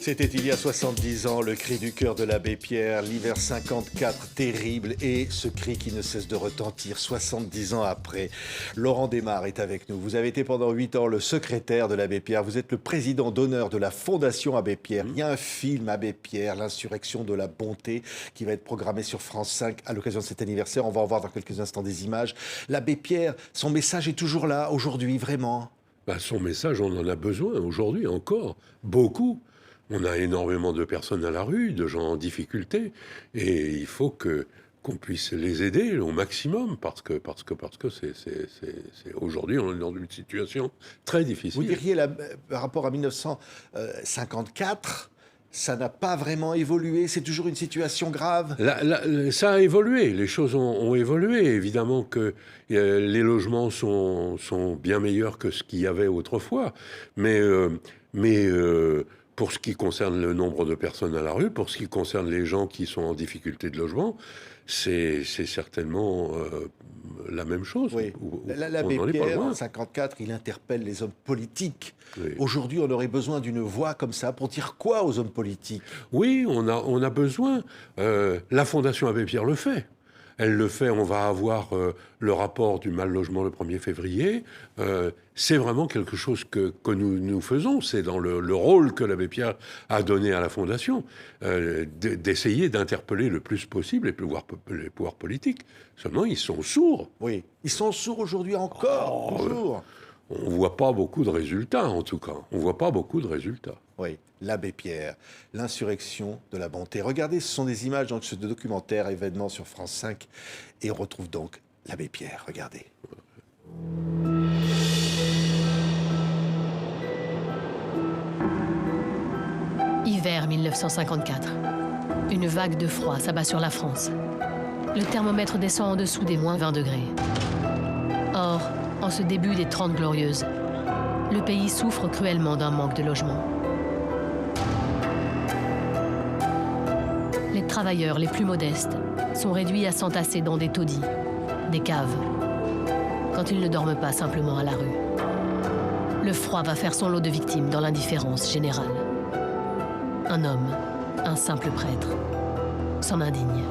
C'était il y a 70 ans, le cri du cœur de l'abbé Pierre, l'hiver 54, terrible, et ce cri qui ne cesse de retentir 70 ans après. Laurent Desmarres est avec nous. Vous avez été pendant 8 ans le secrétaire de l'abbé Pierre. Vous êtes le président d'honneur de la Fondation Abbé Pierre. Il y a un film Abbé Pierre, l'insurrection de la bonté, qui va être programmé sur France 5 à l'occasion de cet anniversaire. On va en voir dans quelques instants des images. L'abbé Pierre, son message est toujours là, aujourd'hui, vraiment. Son message, on en a besoin aujourd'hui encore, beaucoup. On a énormément de personnes à la rue, de gens en difficulté, et il faut qu'on puisse les aider au maximum, parce que aujourd'hui, on est dans une situation très difficile. Vous diriez, par rapport à 1954, ça n'a pas vraiment évolué, c'est toujours une situation grave? Ça a évolué, les choses ont évolué. Évidemment que les logements sont bien meilleurs que ce qu'il y avait autrefois, mais pour ce qui concerne le nombre de personnes à la rue, pour ce qui concerne les gens qui sont en difficulté de logement, c'est certainement la même chose. Oui. L'abbé Pierre, en 1954, il interpelle les hommes politiques. Oui. Aujourd'hui, on aurait besoin d'une voix comme ça pour dire quoi aux hommes politiques? Oui, on a besoin. La Fondation Abbé Pierre le fait. Elle le fait, on va avoir le rapport du mal-logement le 1er février. C'est vraiment quelque chose que nous faisons. C'est dans le rôle que l'abbé Pierre a donné à la Fondation, d'essayer d'interpeller le plus possible les pouvoirs politiques. Seulement, ils sont sourds. Oui, ils sont sourds aujourd'hui encore, toujours. On ne voit pas beaucoup de résultats, en tout cas. On ne voit pas beaucoup de résultats. Oui, l'abbé Pierre, l'insurrection de la bonté. Regardez, ce sont des images de ce documentaire événement sur France 5. Et on retrouve donc l'abbé Pierre. Regardez. Hiver 1954. Une vague de froid s'abat sur la France. Le thermomètre descend en dessous des moins 20 degrés. Or, en ce début des 30 Glorieuses, le pays souffre cruellement d'un manque de logement. Les travailleurs les plus modestes sont réduits à s'entasser dans des taudis, des caves, quand ils ne dorment pas simplement à la rue. Le froid va faire son lot de victimes dans l'indifférence générale. Un homme, un simple prêtre, s'en indigne.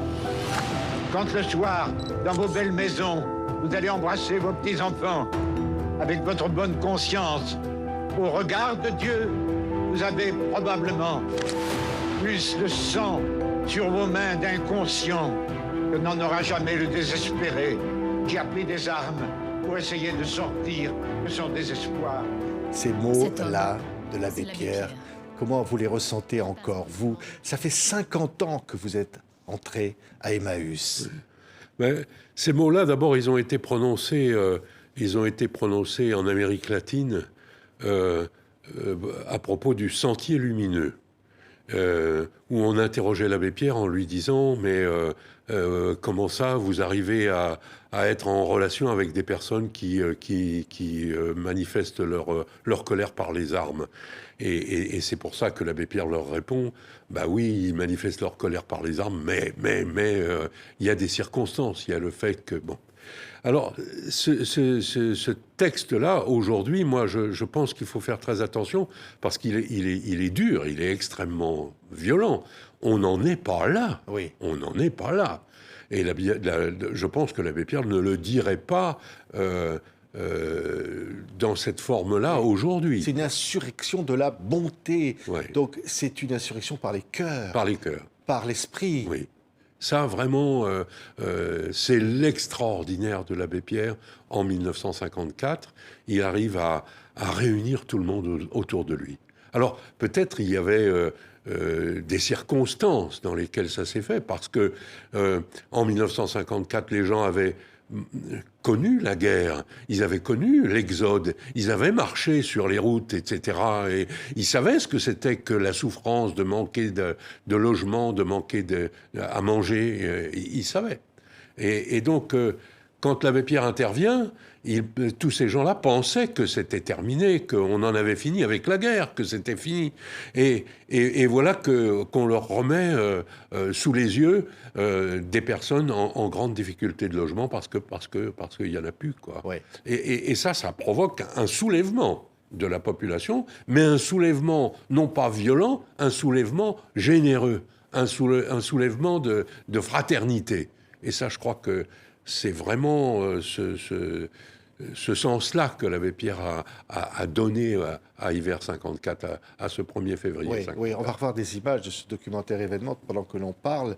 Quand le soir, dans vos belles maisons, vous allez embrasser vos petits-enfants avec votre bonne conscience, au regard de Dieu, vous avez probablement plus de sang sur vos mains d'inconscient que n'en aura jamais le désespéré qui a pris des armes pour essayer de sortir de son désespoir. Ces mots-là de l'abbé Pierre, comment vous les ressentez encore, vous? Ça fait 50 ans que vous êtes entré à Emmaüs. Mais ces mots-là, d'abord, ils ont été prononcés en Amérique latine à propos du sentier lumineux. Où on interrogeait l'abbé Pierre en lui disant « Mais comment ça, vous arrivez à être en relation avec des personnes qui manifestent leur colère par les armes ?» Et c'est pour ça que l'abbé Pierre leur répond « Bah oui, ils manifestent leur colère par les armes, mais il y a des circonstances, il y a le fait que... » bon. Alors, ce texte-là, aujourd'hui, moi, je pense qu'il faut faire très attention parce qu'il est dur, il est extrêmement violent. On n'en est pas là. Oui. On n'en est pas là. Et je pense que l'abbé Pierre ne le dirait pas dans cette forme-là aujourd'hui. C'est une insurrection de la bonté. Ouais. Donc, c'est une insurrection par les cœurs. Par les cœurs. Par l'esprit. Oui. Ça, vraiment, c'est l'extraordinaire de l'abbé Pierre en 1954. Il arrive à réunir tout le monde autour de lui. Alors, peut-être il y avait des circonstances dans lesquelles ça s'est fait, parce que en 1954, les gens avaient connu la guerre, ils avaient connu l'exode, ils avaient marché sur les routes, etc. Et ils savaient ce que c'était que la souffrance de manquer de logement, de manquer à manger, ils savaient. Et donc, quand l'abbé Pierre intervient, tous ces gens-là pensaient que c'était terminé, qu'on en avait fini avec la guerre, que c'était fini. Et voilà qu'on leur remet sous les yeux des personnes en grande difficulté de logement parce qu'il y en a plus, quoi. Ouais. Et ça provoque un soulèvement. de la population, mais un soulèvement non pas violent, un soulèvement généreux, un soulèvement de fraternité. Et ça, je crois que c'est vraiment ce sens-là que l'abbé Pierre a donné à Hiver 54, à ce 1er février 54. Oui, on va revoir des images de ce documentaire événement pendant que l'on parle.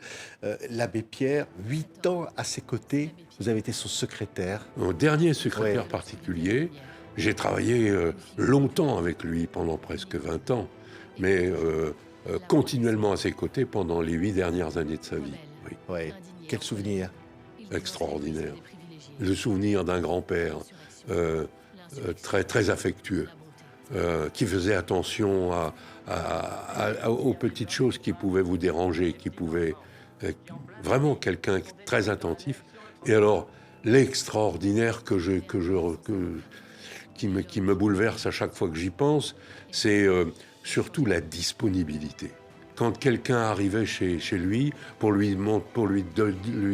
L'abbé Pierre, 8 ans à ses côtés, vous avez été son secrétaire. Mon dernier secrétaire particulier, j'ai travaillé longtemps avec lui, pendant presque 20 ans, mais continuellement à ses côtés pendant les 8 dernières années de sa vie. Oui. Oui. Quel souvenir Extraordinaire. Le souvenir d'un grand-père très, très affectueux, qui faisait attention aux petites choses qui pouvaient vous déranger, qui pouvaient... vraiment quelqu'un très attentif. Et alors, l'extraordinaire qui me bouleverse à chaque fois que j'y pense, c'est surtout la disponibilité. Quand quelqu'un arrivait chez lui pour lui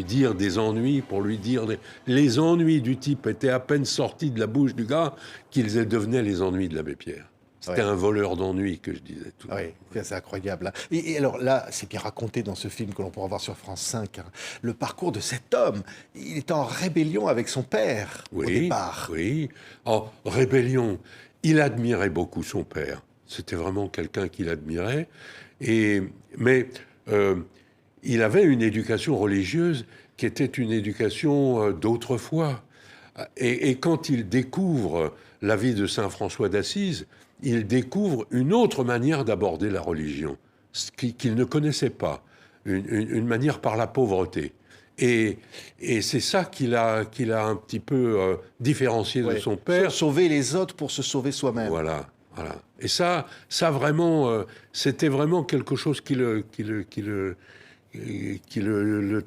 dire des ennuis, pour lui dire... Les ennuis du type étaient à peine sortis de la bouche du gars qu'ils devenaient les ennuis de l'abbé Pierre. C'était un voleur d'ennuis que je disais tout. Oui, c'est incroyable. Et alors là, c'est bien raconté dans ce film que l'on pourra voir sur France 5. Hein. Le parcours de cet homme, il est en rébellion avec son père au départ. Oui, en rébellion. Il admirait beaucoup son père. C'était vraiment quelqu'un qu'il admirait. Mais il avait une éducation religieuse qui était une éducation d'autrefois. Et quand il découvre la vie de saint François d'Assise, il découvre une autre manière d'aborder la religion, qu'il ne connaissait pas, une manière par la pauvreté. Et c'est ça qu'il a un petit peu différencié de son père. Sauver les autres pour se sauver soi-même. Voilà. Et ça vraiment, c'était vraiment quelque chose qui le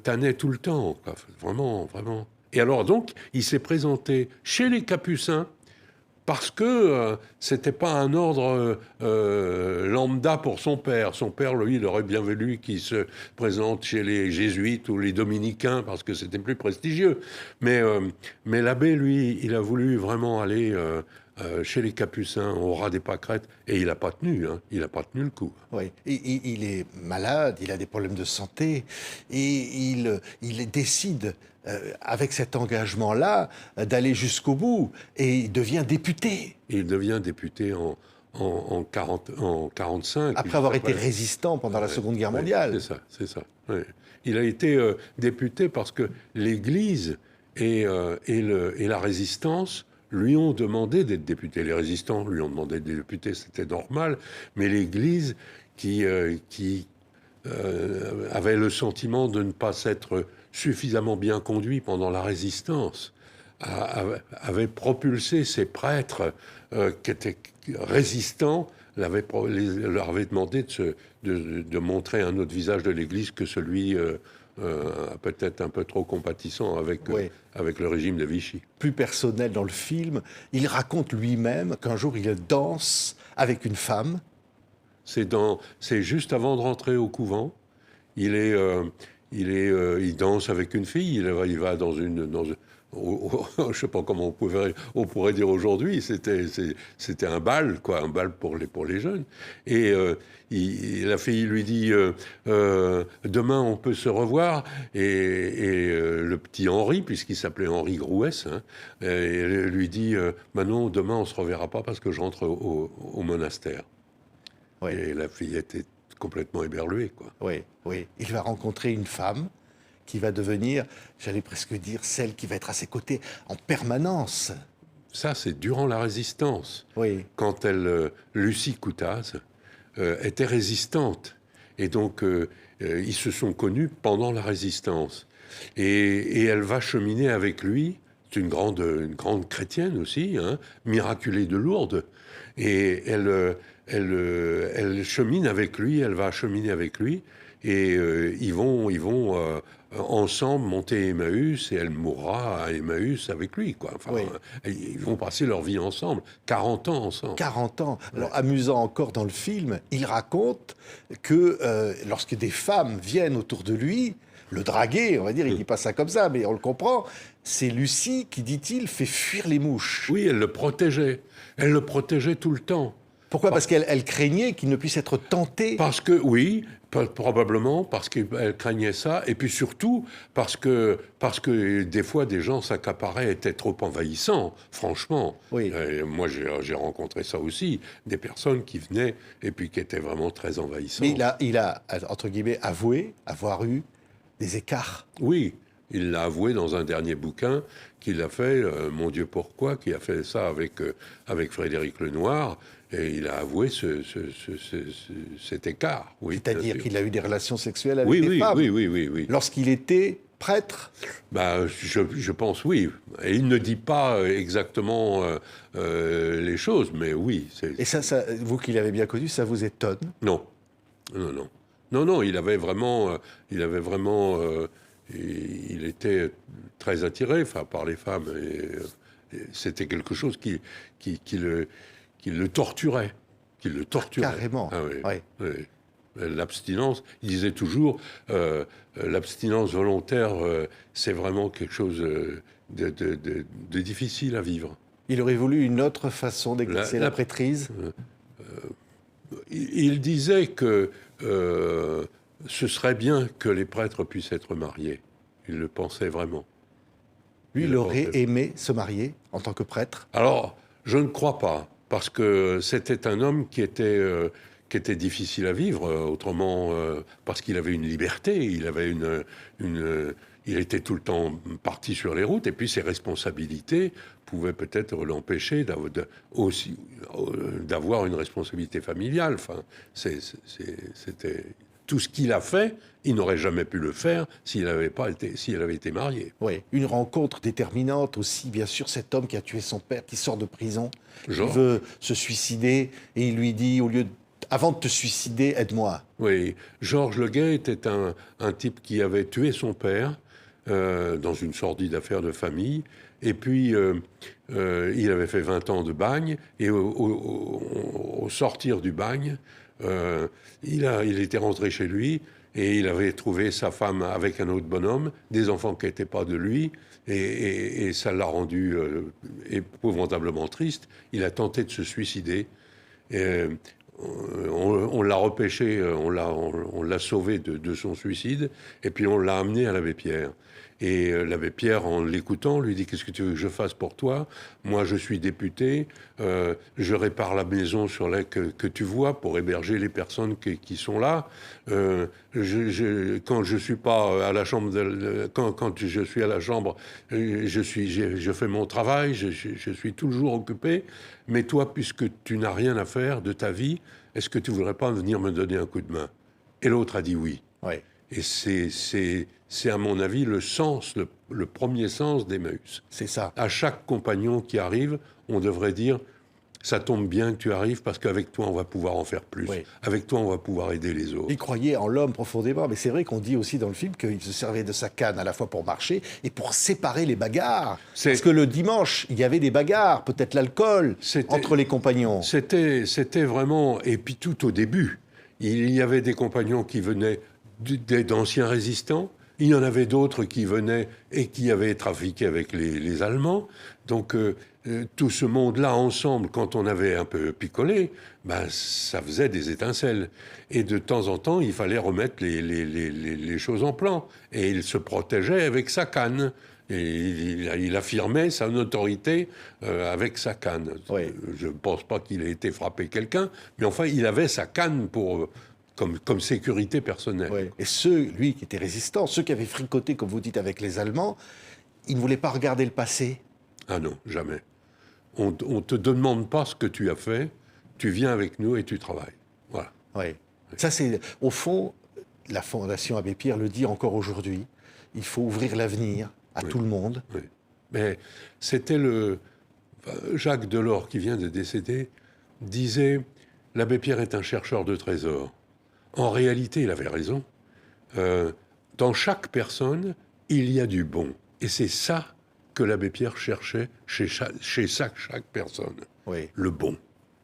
tannait tout le temps. Quoi. Vraiment. Et alors donc, il s'est présenté chez les Capucins parce que c'était pas un ordre lambda pour son père. Son père, lui, il aurait bien voulu qu'il se présente chez les jésuites ou les dominicains parce que c'était plus prestigieux. Mais l'abbé, lui, il a voulu vraiment aller chez les Capucins, au ras des pâquerettes, et il n'a pas tenu, il n'a pas tenu le coup. Oui, il est malade, il a des problèmes de santé, et il décide, avec cet engagement-là, d'aller jusqu'au bout, et il devient député. Il devient député en 45. Après avoir été résistant pendant la Seconde Guerre mondiale. C'est ça. Ouais. Il a été député parce que l'Église et la résistance lui ont demandé d'être député. Les résistants lui ont demandé d'être député, c'était normal, mais l'Église, qui avait le sentiment de ne pas s'être suffisamment bien conduit pendant la résistance, avait propulsé ces prêtres qui étaient résistants, leur avait demandé de montrer un autre visage de l'Église que celui... peut-être un peu trop compatissant avec le régime de Vichy. Plus personnel dans le film, il raconte lui-même qu'un jour il danse avec une femme. C'est juste avant de rentrer au couvent. Il danse avec une fille. Il va dans une je sais pas comment on pourrait dire aujourd'hui. C'était un bal, quoi, un bal pour les jeunes. Et la fille lui dit demain on peut se revoir. Et le petit Henri, puisqu'il s'appelait Henri Grouès, lui dit non, demain on se reverra pas parce que je rentre au monastère. Oui. Et la fille était complètement éberluée, quoi. Oui. Il va rencontrer une femme qui va devenir, j'allais presque dire, celle qui va être à ses côtés en permanence. Ça, c'est durant la Résistance. Oui. Quand Lucie Coutaz était résistante. Et donc, ils se sont connus pendant la Résistance. Et elle va cheminer avec lui. C'est une grande chrétienne aussi, miraculée de Lourdes. Et elle chemine avec lui, elle va cheminer avec lui. Et ils vont ensemble monter Emmaüs, et elle mourra à Emmaüs avec lui, quoi. Enfin, ils vont passer leur vie ensemble, 40 ans ensemble. 40 ans. Alors, amusant encore dans le film, il raconte que lorsque des femmes viennent autour de lui, le draguer, on va dire, il dit pas ça comme ça, mais on le comprend. C'est Lucie qui, dit-il, fait fuir les mouches. Oui, elle le protégeait. Elle le protégeait tout le temps. Pourquoi ? Parce qu'elle craignait qu'il ne puisse être tenté. Parce que, oui, probablement, parce qu'elle craignait ça, et puis surtout parce que des fois, des gens s'accaparaient, étaient trop envahissants, franchement. Oui. Moi, j'ai rencontré ça aussi, des personnes qui venaient et puis qui étaient vraiment très envahissantes. Mais il a, entre guillemets, avoué avoir eu des écarts. Oui, il l'a avoué dans un dernier bouquin qu'il a fait, Mon Dieu, pourquoi, qui a fait ça avec Frédéric Lenoir, et il a avoué cet écart. Oui, C'est-à-dire qu'il a eu des relations sexuelles avec oui, des oui, femmes. Oui. Lorsqu'il était prêtre. Bah, je pense oui. Et il ne dit pas exactement les choses, mais oui. Et ça, vous qui l'avez bien connu, ça vous étonne ? Non. Non, il avait vraiment... il était très attiré par les femmes. Et c'était quelque chose qui le torturait. Carrément. Ah, oui. Ouais. Oui. L'abstinence, il disait toujours, l'abstinence volontaire, c'est vraiment quelque chose de difficile à vivre. Il aurait voulu une autre façon d'exercer la prêtrise. Il disait que ce serait bien que les prêtres puissent être mariés. Il le pensait vraiment. Lui, il aurait aimé se marier en tant que prêtre. Alors, je ne crois pas, parce que c'était un homme qui était difficile à vivre, autrement, parce qu'il avait une liberté, il était tout le temps parti sur les routes, et puis ses responsabilités pouvaient peut-être l'empêcher d'avoir une responsabilité familiale. Enfin, c'était tout ce qu'il a fait, il n'aurait jamais pu le faire s'il avait été marié. Oui, une rencontre déterminante aussi, bien sûr, cet homme qui a tué son père, qui sort de prison, qui veut se suicider, et il lui dit, avant de te suicider, aide-moi. Oui, Georges Leguet était un type qui avait tué son père dans une sordide affaire de famille, et puis il avait fait 20 ans de bagne, et au sortir du bagne, il était rentré chez lui, et il avait trouvé sa femme avec un autre bonhomme, des enfants qui n'étaient pas de lui, et ça l'a rendu épouvantablement triste. Il a tenté de se suicider. On l'a repêché, on l'a sauvé de son suicide, et puis on l'a amené à l'abbé Pierre. Et l'abbé Pierre, en l'écoutant, lui dit « Qu'est-ce que tu veux que je fasse pour toi ? Moi, je suis député, je répare la maison que tu vois pour héberger les personnes qui sont là. Quand je suis pas à la chambre, quand je suis à la chambre, je fais mon travail, je suis toujours occupé. Mais toi, puisque tu n'as rien à faire de ta vie, est-ce que tu voudrais pas venir me donner un coup de main ?» Et l'autre a dit oui. Oui. Et c'est à mon avis le premier sens d'Emmaüs. C'est ça. À chaque compagnon qui arrive, on devrait dire « ça tombe bien que tu arrives parce qu'avec toi, on va pouvoir en faire plus. Oui. Avec toi, on va pouvoir aider les autres. » Il croyait en l'homme profondément, mais c'est vrai qu'on dit aussi dans le film qu'il se servait de sa canne à la fois pour marcher et pour séparer les bagarres. Parce que le dimanche, il y avait des bagarres, peut-être l'alcool entre les compagnons. C'était vraiment... Et puis tout au début, il y avait des compagnons qui venaient d'anciens résistants. Il y en avait d'autres qui venaient et qui avaient trafiqué avec les Allemands. Donc, tout ce monde-là, ensemble, quand on avait un peu picolé, ça faisait des étincelles. Et de temps en temps, il fallait remettre les choses en plan. Et il se protégeait avec sa canne. Et il affirmait sa autorité avec sa canne. Oui. Je ne pense pas qu'il ait été frappé quelqu'un, mais enfin, il avait sa canne comme sécurité personnelle. Oui. Et lui qui était résistant, ceux qui avaient fricoté, comme vous dites, avec les Allemands, ils ne voulaient pas regarder le passé. Ah non, jamais. On ne te demande pas ce que tu as fait, tu viens avec nous et tu travailles. Voilà. Oui. Ça, c'est, au fond, la Fondation Abbé Pierre le dit encore aujourd'hui, il faut ouvrir l'avenir à tout le monde. Oui. Mais c'était Jacques Delors, qui vient de décéder, disait « L'abbé Pierre est un chercheur de trésors ». En réalité, il avait raison. Dans chaque personne, il y a du bon. Et c'est ça que l'abbé Pierre cherchait chez chaque personne. Oui. Le bon.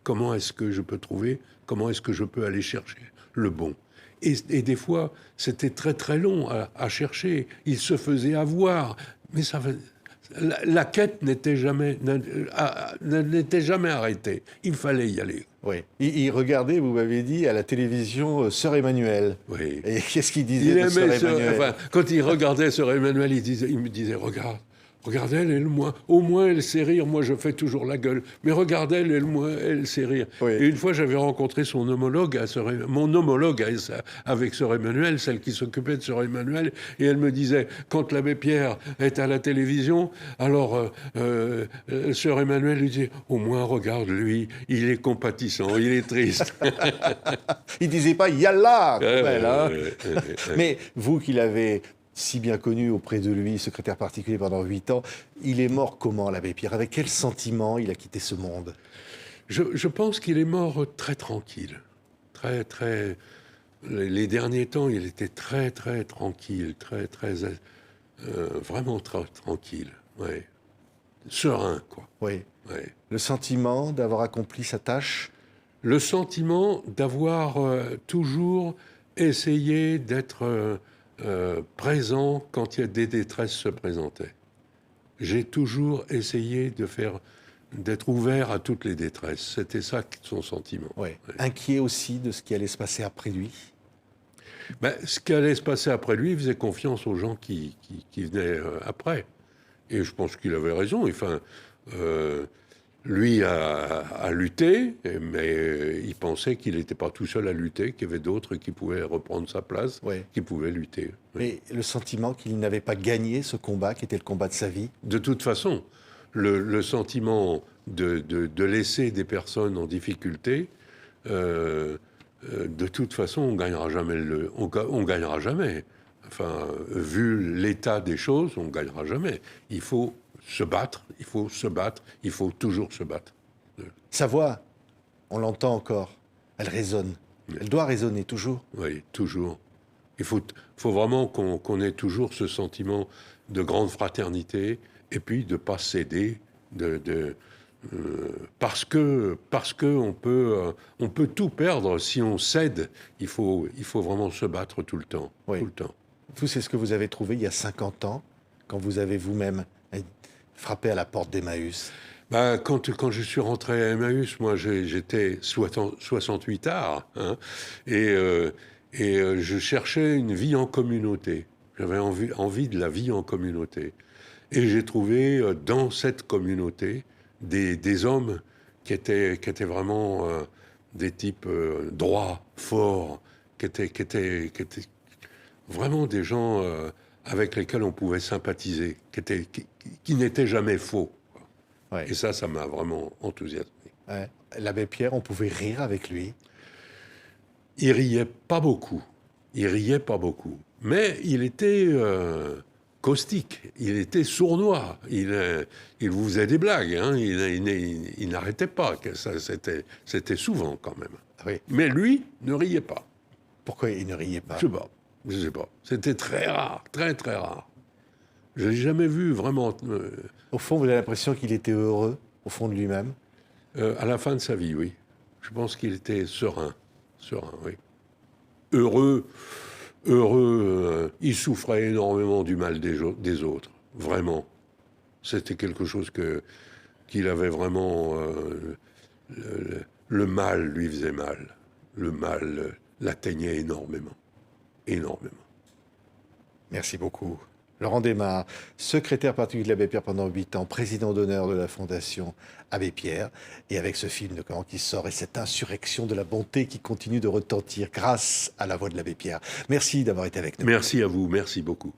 comment est-ce que je peux trouver, comment est-ce que je peux aller chercher le bon. Et des fois, c'était très très long à chercher. Il se faisait avoir, mais la quête n'était jamais arrêtée. Il fallait y aller. Oui. Il regardait, vous m'avez dit, à la télévision Sœur Emmanuel. Oui. Et qu'est-ce qu'il disait de Sœur Emmanuel? Quand il regardait Sœur Emmanuel, il me disait, regarde elle, au moins elle sait rire, moi je fais toujours la gueule. Mais regarde elle, elle sait rire. Oui. Et une fois, j'avais rencontré son homologue, mon homologue avec Sœur Emmanuel, celle qui s'occupait de Sœur Emmanuel, et elle me disait, quand l'abbé Pierre est à la télévision, alors Sœur Emmanuel lui dit, au moins regarde lui, il est compatissant, il est triste. Il disait pas Yallah comme elle, hein. Mais vous qui l'avez si bien connu auprès de lui, secrétaire particulier pendant 8 ans, il est mort comment, l'abbé Pierre? Avec quel sentiment il a quitté ce monde? Je pense qu'il est mort très tranquille. Les derniers temps, il était très tranquille, vraiment très tranquille. Ouais. Serein, quoi. Oui. Ouais. Le sentiment d'avoir accompli sa tâche? Le sentiment d'avoir toujours essayé d'être présent quand il y a des détresses se présentaient. J'ai toujours essayé d'être ouvert à toutes les détresses. C'était ça son sentiment. Oui. Ouais. Inquiet aussi de ce qui allait se passer après lui? Ben, ce qui allait se passer après lui, il faisait confiance aux gens qui venaient après. Et je pense qu'il avait raison. Enfin, lui a lutté, mais il pensait qu'il n'était pas tout seul à lutter, qu'il y avait d'autres qui pouvaient reprendre sa place, Oui. qui pouvaient lutter. Oui. Mais le sentiment qu'il n'avait pas gagné ce combat, qui était le combat de sa vie? De toute façon, le sentiment de laisser des personnes en difficulté, de toute façon, on gagnera jamais. On gagnera jamais. Enfin, vu l'état des choses, on gagnera jamais. Il faut se battre, il faut toujours se battre. Sa voix, on l'entend encore, elle résonne. Elle doit résonner toujours. Oui, toujours. Il faut vraiment qu'on ait toujours ce sentiment de grande fraternité et puis de ne pas céder, parce que on peut tout perdre si on cède. Il faut vraiment se battre tout le temps. Oui. Tout le temps. Vous, c'est ce que vous avez trouvé il y a 50 ans, quand vous avez vous-même frappé à la porte d'Emmaüs. Bah, quand je suis rentré à Emmaüs, moi j'étais 68 arts, hein, et je cherchais une vie en communauté. J'avais envie de la vie en communauté. Et j'ai trouvé dans cette communauté des hommes qui étaient vraiment des types droits, forts, qui étaient vraiment des gens avec lesquels on pouvait sympathiser, qui n'étaient jamais faux. Ouais. Et ça m'a vraiment enthousiasmé. Ouais. L'abbé Pierre, on pouvait rire avec lui. Il riait pas beaucoup. Mais il était caustique. Il était sournois. Il vous faisait des blagues. Hein. Il n'arrêtait pas. C'était souvent quand même. Oui. Mais lui ne riait pas. Pourquoi il ne riait pas? Je sais pas. C'était très rare. Très rare. Je l'ai jamais vu vraiment. Au fond, vous avez l'impression qu'il était heureux, au fond de lui-même? À la fin de sa vie, oui. Je pense qu'il était serein, oui. Heureux. Il souffrait énormément du mal des autres, vraiment. C'était quelque chose qu'il avait vraiment. Le mal lui faisait mal. Le mal l'atteignait énormément. Merci beaucoup. Laurent Desmarres, secrétaire particulier de l'abbé Pierre pendant 8 ans, président d'honneur de la Fondation Abbé Pierre, et avec ce film de Comment qui sort et cette insurrection de la bonté qui continue de retentir grâce à la voix de l'abbé Pierre. Merci d'avoir été avec nous. Merci à vous, merci beaucoup.